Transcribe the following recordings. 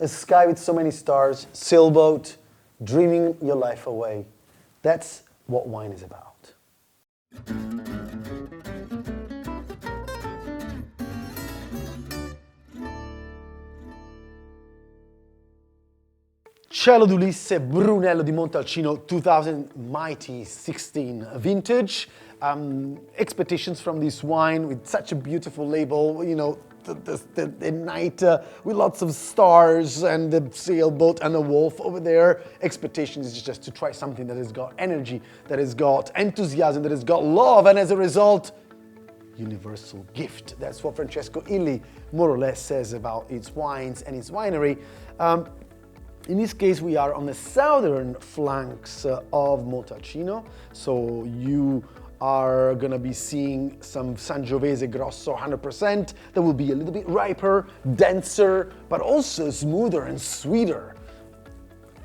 A sky with so many stars, sailboat, dreaming your life away. That's what wine is about. Cielo D'Ulisse, Brunello di Montalcino, 2016 vintage. Expectations from this wine with such a beautiful label, you know, the night with lots of stars and the sailboat and a wolf over there. Expectations is just to try something that has got energy, that has got enthusiasm, that has got love, and as a result, universal gift. That's what Francesco Illy more or less says about its wines and its winery. In this case, we are on the southern flanks of Montalcino, so you are going to be seeing some Sangiovese Grosso 100% that will be a little bit riper, denser, but also smoother and sweeter.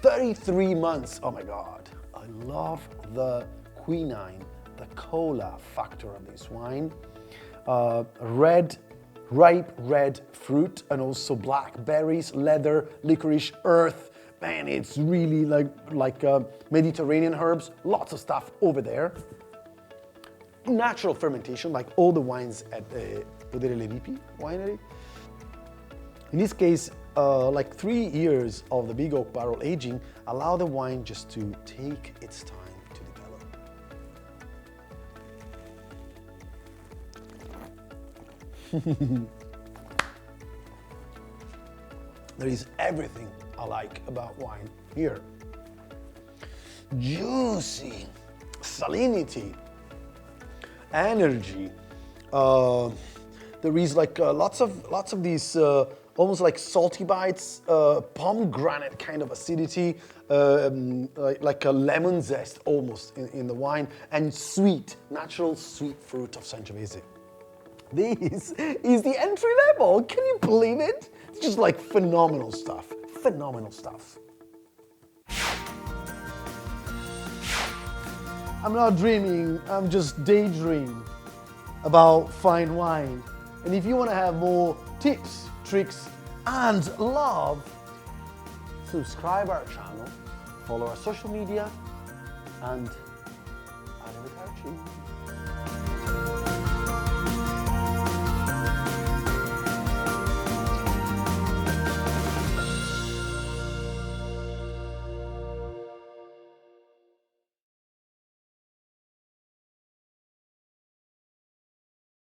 33 months, oh my God. I love the quinine, the cola factor of this wine. Ripe red fruit and also black berries, leather, licorice, earth. Man, it's really like Mediterranean herbs, lots of stuff over there. Natural fermentation, like all the wines at the Podere Le Ripi Winery. In this case, like 3 years of the big oak barrel aging allow the wine just to take its time to develop. There is everything I like about wine here. Juicy, salinity, energy. There is like lots of these almost like salty bites, pomegranate kind of acidity, like a lemon zest almost in the wine, and sweet, natural sweet fruit of Sangiovese. This is the entry level. Can you believe it? It's just like phenomenal stuff. Phenomenal stuff. I'm not dreaming, I'm just daydreaming about fine wine. And if you want to have more tips, tricks, and love, subscribe our channel, follow our social media, and arrivederci.